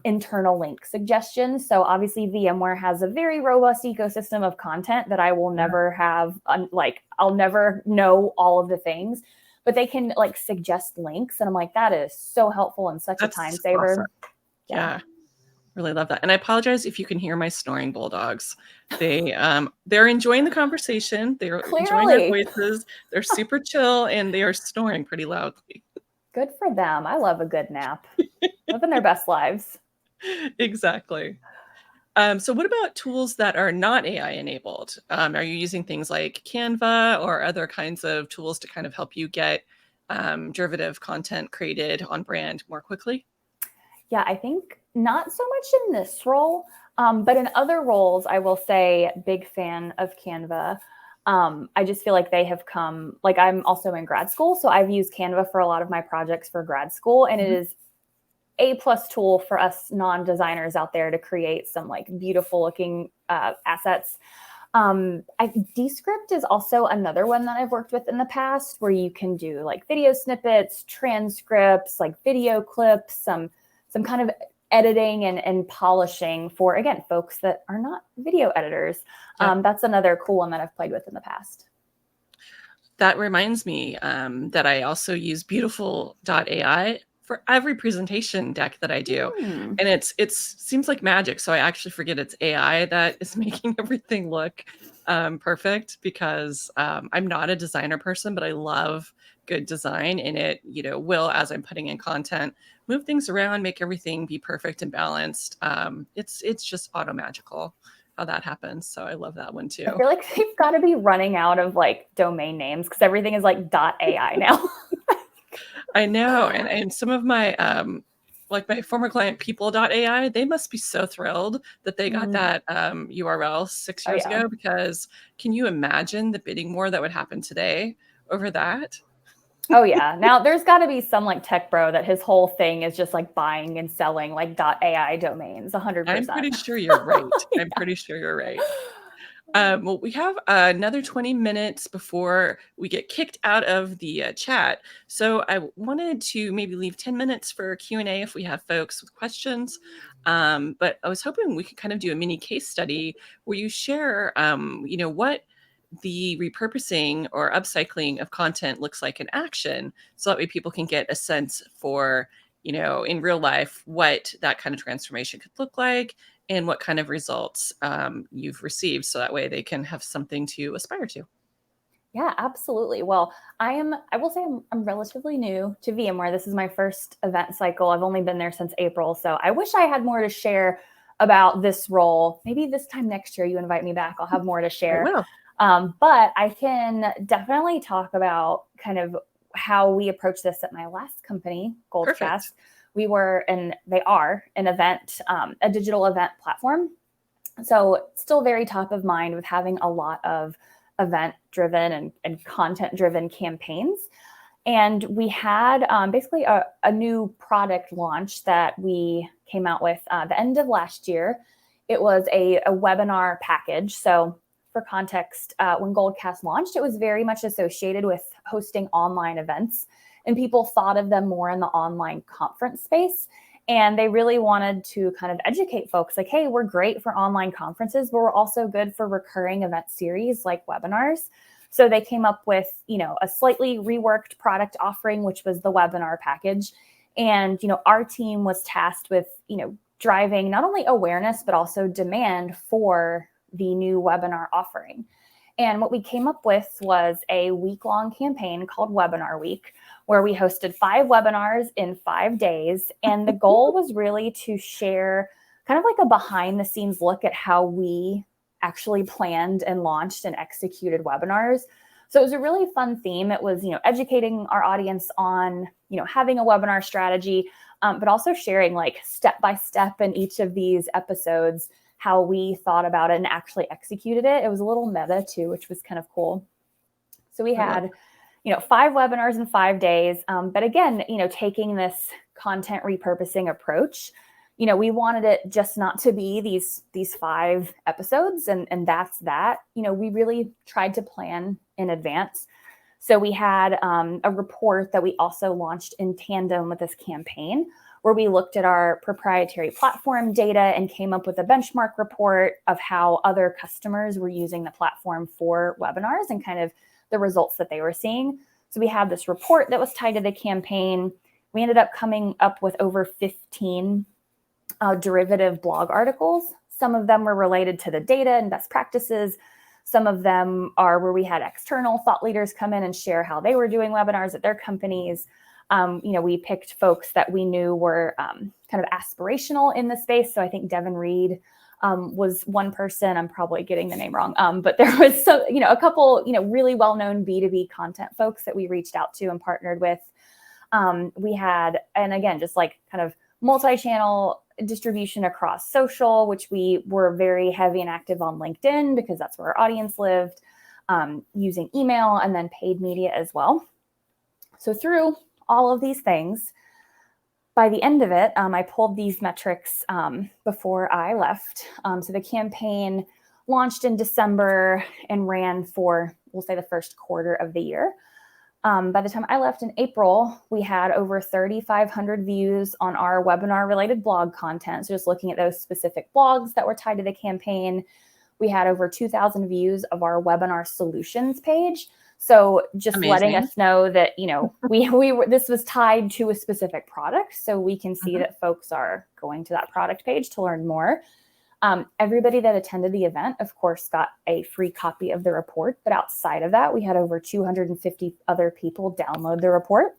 internal link suggestions. So obviously VMware has a very robust ecosystem of content that I will never have, like I'll never know all of the things, but they can like suggest links. And I'm like, that is so helpful and such a time That's awesome. saver. Yeah. Yeah. Really love that. And I apologize if you can hear my snoring bulldogs. They're enjoying the conversation. They're enjoying our Clearly. voices. They're super chill and they are snoring pretty loudly. Good for them. I love a good nap. Living their best lives. Exactly. So what about tools that are not AI enabled? Are you using things like Canva or other kinds of tools to kind of help you get derivative content created on brand more quickly? Yeah, I think not so much in this role, but in other roles, I will say big fan of Canva. I just feel like they have come, like I'm also in grad school, so I've used Canva for a lot of my projects for grad school, and it Mhm. is a plus tool for us non-designers out there to create some like beautiful looking assets. Descript is also another one that I've worked with in the past, where you can do like video snippets, transcripts, like video clips, some kind of editing and polishing for, again, folks that are not video editors. Yep. That's another cool one that I've played with in the past. That reminds me that I also use beautiful.ai for every presentation deck that I do. Hmm. And it's seems like magic. So I actually forget it's AI that is making everything look perfect because I'm not a designer person, but I love good design and it, will, as I'm putting in content, move things around, make everything be perfect and balanced. It's just auto magical how that happens. So I love that one I too. feel like they've got to be running out of like domain names because everything is like .ai now. I know, and some of my, like my former client people.ai, they must be so thrilled that they got Mm. that, URL 6 Oh years yeah. ago because can you imagine the bidding war that would happen today over that? Oh yeah. Now there's got to be some like tech bro that his whole thing is just like buying and selling like .ai domains, I'm 100%. pretty sure you're right. I'm pretty sure you're right. Well, we have another 20 minutes before we get kicked out of the chat. So I wanted to maybe leave 10 minutes for Q&A if we have folks with questions. But I was hoping we could kind of do a mini case study where you share, what the repurposing or upcycling of content looks like in action. So that way people can get a sense for, in real life, what that kind of transformation could look like and what kind of results you've received so that way they can have something to aspire to. Yeah, absolutely. Well, I will say I'm relatively new to VMware. This is my first event cycle. I've only been there since April. So I wish I had more to share about this role. Maybe this time next year you invite me back. I'll have more to I share. will. But I can definitely talk about kind of how we approach this at my last company, Perfect. Goldcast, and they are an event, a digital event platform. So still very top of mind with having a lot of event driven and content driven campaigns. And we had basically a new product launch that we came out with the end of last year. It was a webinar package. So for context, when Goldcast launched, it was very much associated with hosting online events, and people thought of them more in the online conference space. And they really wanted to kind of educate folks like, hey, we're great for online conferences, but we're also good for recurring event series like webinars. So they came up with, a slightly reworked product offering, which was the webinar package. And, our team was tasked with, driving not only awareness, but also demand for the new webinar offering. And what we came up with was a week-long campaign called Webinar Week, where we hosted 5 webinars in 5 days. And the goal was really to share kind of like a behind-the-scenes look at how we actually planned and launched and executed webinars. So it was a really fun theme. It was, educating our audience on, having a webinar strategy, but also sharing like step-by-step in each of these episodes how we thought about it and actually executed it. It was a little meta too, which was kind of cool. So we had, 5 webinars in 5 days. But again, taking this content repurposing approach, we wanted it just not to be these 5 episodes and that's that. We really tried to plan in advance. So we had a report that we also launched in tandem with this campaign, where we looked at our proprietary platform data and came up with a benchmark report of how other customers were using the platform for webinars and kind of the results that they were seeing. So we had this report that was tied to the campaign. We ended up coming up with over 15 derivative blog articles. Some of them were related to the data and best practices. Some of them are where we had external thought leaders come in and share how they were doing webinars at their companies. We picked folks that we knew were kind of aspirational in the space. So I think Devin Reed was one person. I'm probably getting the name wrong. But there was a couple, really well-known B2B content folks that we reached out to and partnered with. We had, and again, just like kind of multi-channel distribution across social, which we were very heavy and active on LinkedIn because that's where our audience lived, using email and then paid media as well. So through all of these things, by the end of it, I pulled these metrics before I left. So the campaign launched in December and ran for, we'll say, the first quarter of the year. By the time I left in April, we had over 3,500 views on our webinar-related blog content. So just looking at those specific blogs that were tied to the campaign, we had over 2,000 views of our webinar solutions page. So just letting us know that, we were, this was tied to a specific product. So we can see that folks are going to that product page to learn more. Everybody that attended the event, of course, got a free copy of the report. But outside of that, we had over 250 other people download the report.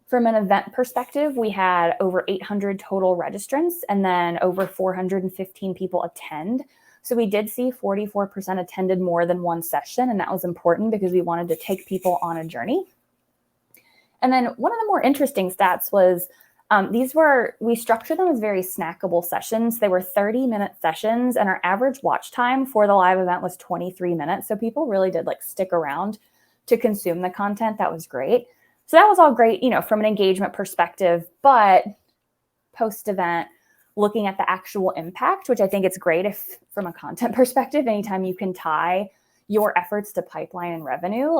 From an event perspective, we had over 800 total registrants and then over 415 people attend. So we did see 44% attended more than one session, and that was important because we wanted to take people on a journey. And then one of the more interesting stats was we structured them as very snackable sessions. They were 30-minute sessions, and our average watch time for the live event was 23 minutes. So people really did stick around to consume the content. That was great. So that was all great, from an engagement perspective, but post-event, looking at the actual impact, which I think it's great if from a content perspective, anytime you can tie your efforts to pipeline and revenue,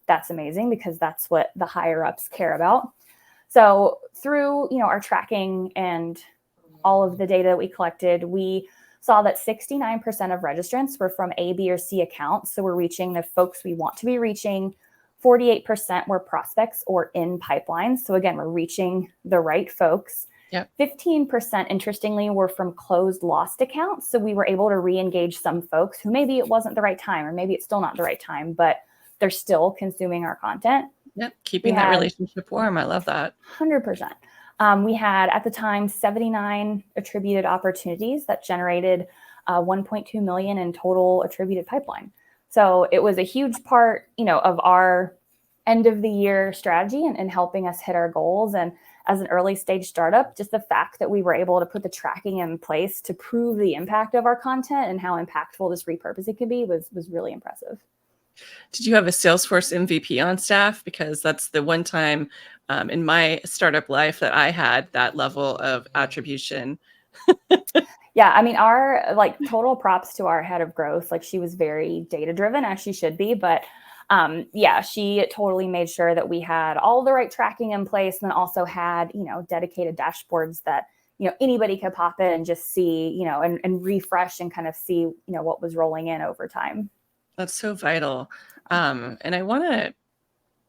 that's amazing because that's what the higher ups care about. So through, our tracking and all of the data that we collected, we saw that 69% of registrants were from A, B, or C accounts. So we're reaching the folks we want to be reaching. 48% were prospects or in pipeline. So again, we're reaching the right folks. Yep. 15%, interestingly, were from closed lost accounts. So we were able to re-engage some folks who maybe it wasn't the right time, or maybe it's still not the right time, but they're still consuming our content. Yep. Keeping that relationship warm. I love that. 100%. We had at the time 79 attributed opportunities that generated 1.2 million in total attributed pipeline. So it was a huge part, of our end of the year strategy and helping us hit our goals. And as an early stage startup, just the fact that we were able to put the tracking in place to prove the impact of our content and how impactful this repurposing could be was really impressive. Did you have a Salesforce MVP on staff? Because that's the one time in my startup life that I had that level of attribution. Yeah, I mean, our like total props to our head of growth. Like she was very data driven, as she should be, but yeah, she totally made sure that we had all the right tracking in place, and then also had, you know, dedicated dashboards that, you know, anybody could pop in and just see, you know, and refresh and kind of see, you know, what was rolling in over time. That's so vital. And I want to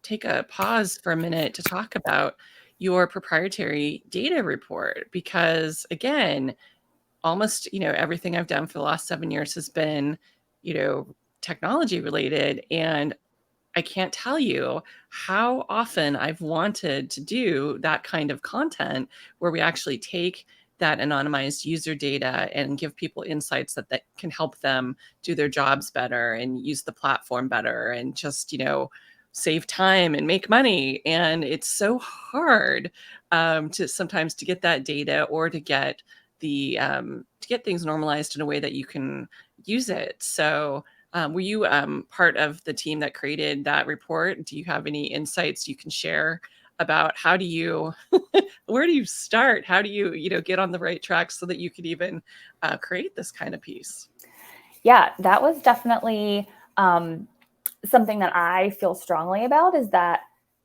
take a pause for a minute to talk about your proprietary data report, because again, almost, you know, everything I've done for the last 7 years has been, you know, technology related. And I can't tell you how often I've wanted to do that kind of content where we actually take that anonymized user data and give people insights that can help them do their jobs better and use the platform better and just, you know, save time and make money. And it's so hard to sometimes to get that data or to get the to get things normalized in a way that you can use it. So were you part of the team that created that report? Do you have any insights you can share about how do you, where do you start? How do you, you know, get on the right track so that you could even create this kind of piece? Yeah, that was definitely something that I feel strongly about, is that,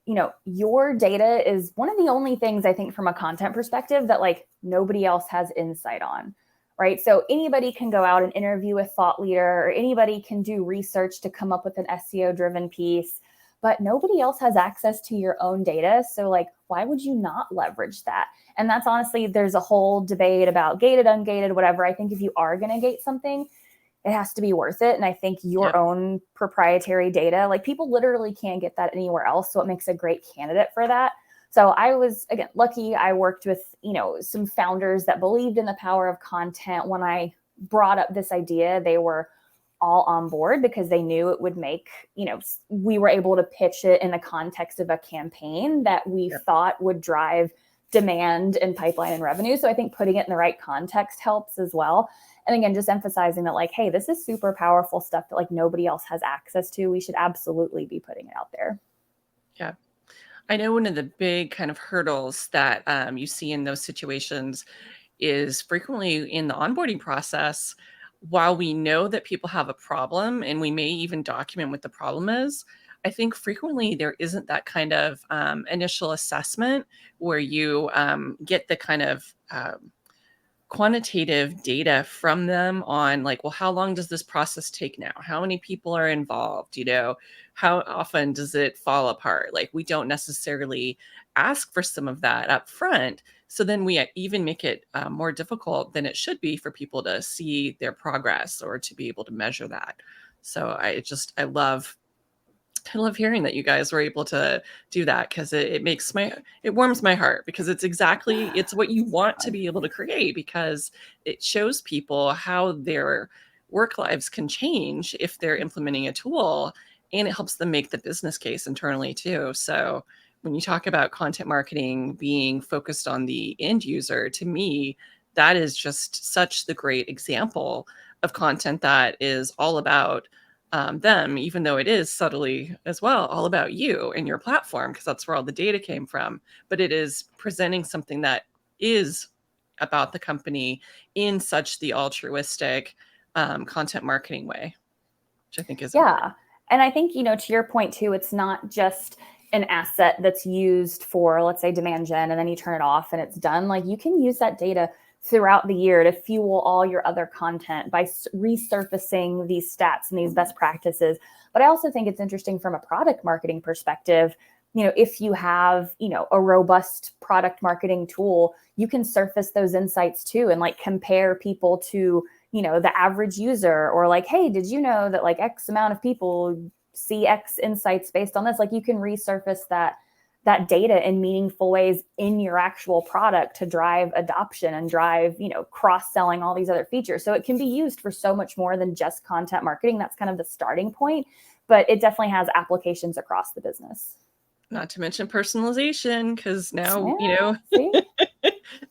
you know, your data is one of the only things I think from a content perspective that like nobody else has insight on, right? So anybody can go out and interview a thought leader, or anybody can do research to come up with an SEO driven piece, but nobody else has access to your own data. So like, why would you not leverage that? And that's honestly, there's a whole debate about gated, ungated, whatever. I think if you are going to gate something, it has to be worth it. And I think your Yep. own proprietary data, like people literally can't get that anywhere else. So it makes a great candidate for that. So I was, again, lucky. I worked with, you know, some founders that believed in the power of content. When I brought up this idea, they were all on board because they knew it would make, you know, we were able to pitch it in the context of a campaign that we Yep. thought would drive demand and pipeline and revenue. So I think putting it in the right context helps as well. And again, just emphasizing that like, hey, this is super powerful stuff that like nobody else has access to. We should absolutely be putting it out there. Yeah. I know one of the big kind of hurdles that you see in those situations is frequently in the onboarding process. While we know that people have a problem and we may even document what the problem is, I think frequently there isn't that kind of initial assessment where you get the kind of quantitative data from them on like, well, how long does this process take now? How many people are involved? You know, how often does it fall apart? Like, we don't necessarily ask for some of that up front. So then we even make it more difficult than it should be for people to see their progress or to be able to measure that. So I love hearing that you guys were able to do that, because it warms my heart, because it's what you want to be able to create, because it shows people how their work lives can change if they're implementing a tool, and it helps them make the business case internally too. So when you talk about content marketing being focused on the end user, to me, that is just such the great example of content that is all about them, even though it is subtly as well all about you and your platform, because that's where all the data came from. But it is presenting something that is about the company in such the altruistic content marketing way, which I think is Yeah. important. And I think, you know, to your point too, it's not just an asset that's used for, let's say, demand gen, and then you turn it off and it's done. Like you can use that data throughout the year to fuel all your other content by resurfacing these stats and these best practices. But I also think it's interesting from a product marketing perspective. You know, if you have, you know, a robust product marketing tool, you can surface those insights too and like compare people to, you know, the average user, or like, hey, did you know that like X amount of people see X insights based on this? Like you can resurface that data in meaningful ways in your actual product to drive adoption and drive, you know, cross-selling, all these other features. So it can be used for so much more than just content marketing. That's kind of the starting point, but it definitely has applications across the business. Not to mention personalization, because now, Yeah, see?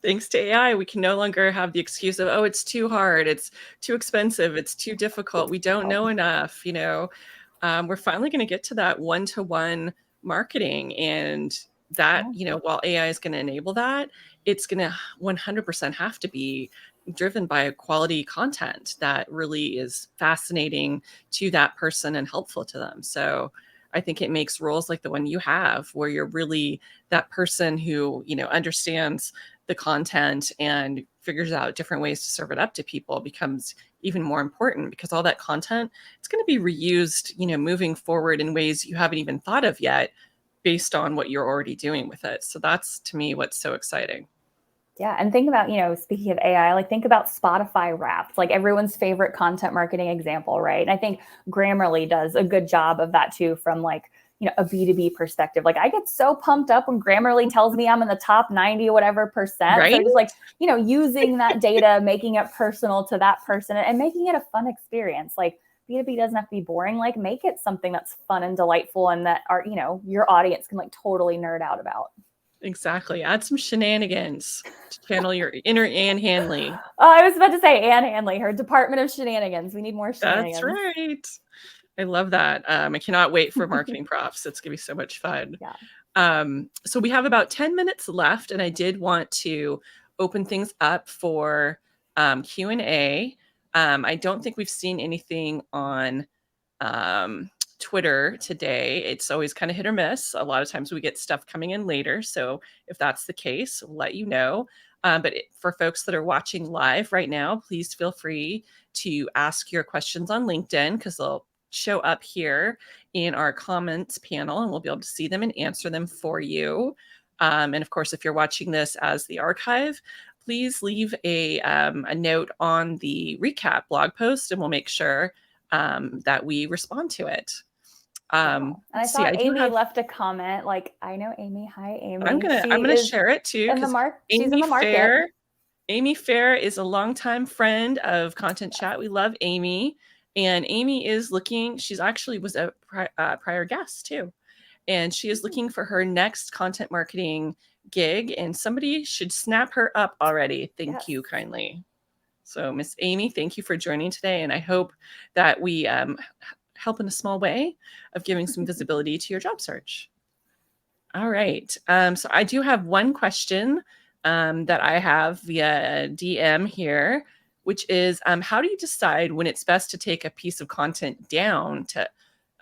thanks to AI, we can no longer have the excuse of, oh, it's too hard, it's too expensive, it's too difficult, we don't know enough. We're finally going to get to that one-to-one marketing, and that, while AI is going to enable that, it's going to 100% have to be driven by quality content that really is fascinating to that person and helpful to them. So I think it makes roles like the one you have, where you're really that person who, understands the content and figures out different ways to serve it up to people, becomes even more important, because all that content, it's going to be reused, moving forward in ways you haven't even thought of yet, based on what you're already doing with it. So that's, to me, what's so exciting. Yeah. And think about, speaking of AI, like think about Spotify Wrapped, like everyone's favorite content marketing example, right? And I think Grammarly does a good job of that too, from like, a B2B perspective. Like I get so pumped up when Grammarly tells me I'm in the top 90 or whatever percent. Right? So just like, using that data, making it personal to that person and making it a fun experience. Like B2B doesn't have to be boring. Like make it something that's fun and delightful and that your audience can like totally nerd out about. Exactly. Add some shenanigans to channel your inner Anne Handley. Oh, I was about to say Anne Handley, her Department of Shenanigans. We need more That's shenanigans. right. I love that. I cannot wait for marketing props. It's going to be so much fun. Yeah. So we have about 10 minutes left, and I did want to open things up for Q&A. I don't think we've seen anything on Twitter today. It's always kind of hit or miss. A lot of times we get stuff coming in later. So if that's the case, we'll let you know. For folks that are watching live right now, please feel free to ask your questions on LinkedIn, because they'll show up here in our comments panel, and we'll be able to see them and answer them for you. And of course, if you're watching this as the archive, please leave a note on the recap blog post, and we'll make sure that we respond to it. And I saw Amy left a comment. Like, I know Amy. Hi, Amy. I'm gonna share it too. She's in the market. Amy Fair is a longtime friend of Content Chat. We love Amy, and Amy is looking. She's actually was a prior guest too, and she is looking for her next content marketing gig. And somebody should snap her up already. Thank you kindly. So, Miss Amy, thank you for joining today, and I hope that we help in a small way of giving some visibility to your job search. All right. So I do have one question that I have via DM here, which is, how do you decide when it's best to take a piece of content down to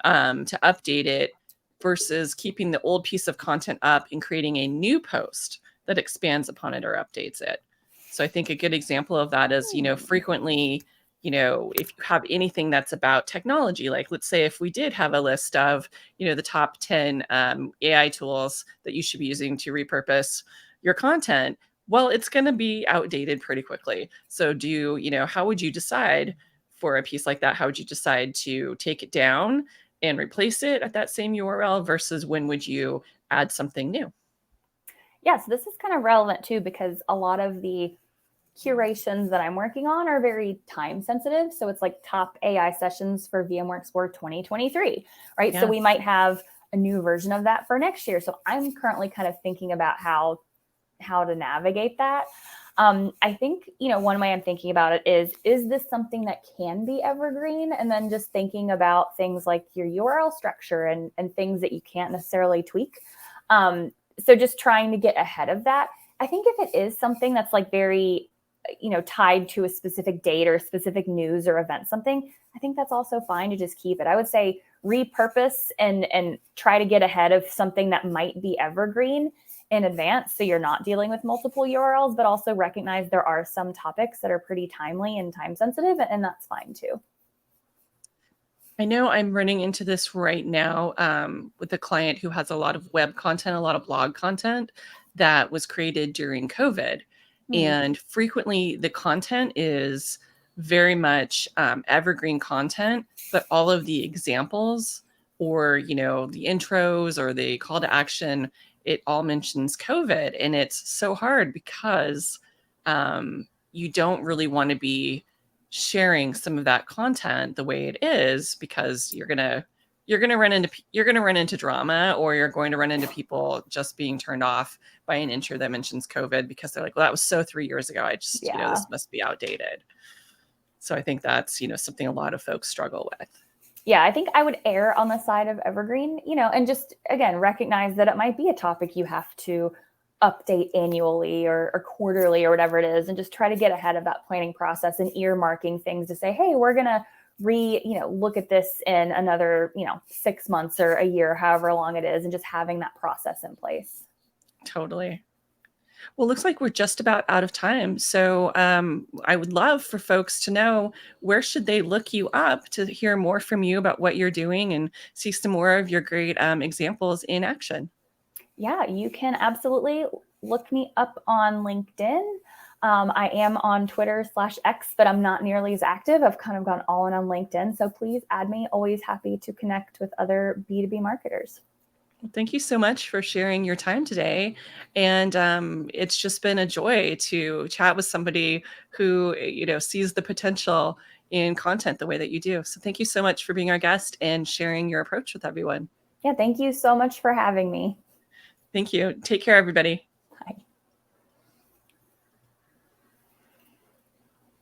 update it, versus keeping the old piece of content up and creating a new post that expands upon it or updates it? So I think a good example of that is, frequently, if you have anything that's about technology, like let's say if we did have a list of, the top 10 AI tools that you should be using to repurpose your content, well, it's going to be outdated pretty quickly. So how would you decide for a piece like that? How would you decide to take it down and replace it at that same URL, versus when would you add something new? Yes, this is kind of relevant too, because a lot of the curations that I'm working on are very time sensitive. So it's like top AI sessions for VMware Explorer 2023, right? Yeah. So we might have a new version of that for next year. So I'm currently kind of thinking about how to navigate that. I think, one way I'm thinking about it is this something that can be evergreen? And then just thinking about things like your URL structure and things that you can't necessarily tweak. So just trying to get ahead of that. I think if it is something that's like very, tied to a specific date or specific news or event, something, I think that's also fine to just keep it. I would say repurpose and try to get ahead of something that might be evergreen in advance, so you're not dealing with multiple URLs, but also recognize there are some topics that are pretty timely and time sensitive, and that's fine too. I know I'm running into this right now with a client who has a lot of web content, a lot of blog content that was created during COVID. And frequently the content is very much evergreen content, but all of the examples or, the intros or the call to action, it all mentions COVID. And it's so hard because you don't really want to be sharing some of that content the way it is, because you're going to you're going to run into drama, or you're going to run into people just being turned off by an intro that mentions COVID because they're like, well, that was so 3 years ago. I just, this must be outdated. So I think that's, something a lot of folks struggle with. Yeah, I think I would err on the side of evergreen, and just, again, recognize that it might be a topic you have to update annually or quarterly or whatever it is, and just try to get ahead of that planning process and earmarking things to say, hey, we're going to look at this in another, 6 months or a year, however long it is, and just having that process in place. Totally. Well, looks like we're just about out of time. So I would love for folks to know, where should they look you up to hear more from you about what you're doing and see some more of your great examples in action? Yeah, you can absolutely look me up on LinkedIn. I am on Twitter/X, but I'm not nearly as active. I've kind of gone all in on LinkedIn. So please add me. Always happy to connect with other B2B marketers. Thank you so much for sharing your time today. And it's just been a joy to chat with somebody who, sees the potential in content the way that you do. So thank you so much for being our guest and sharing your approach with everyone. Yeah, thank you so much for having me. Thank you. Take care, everybody.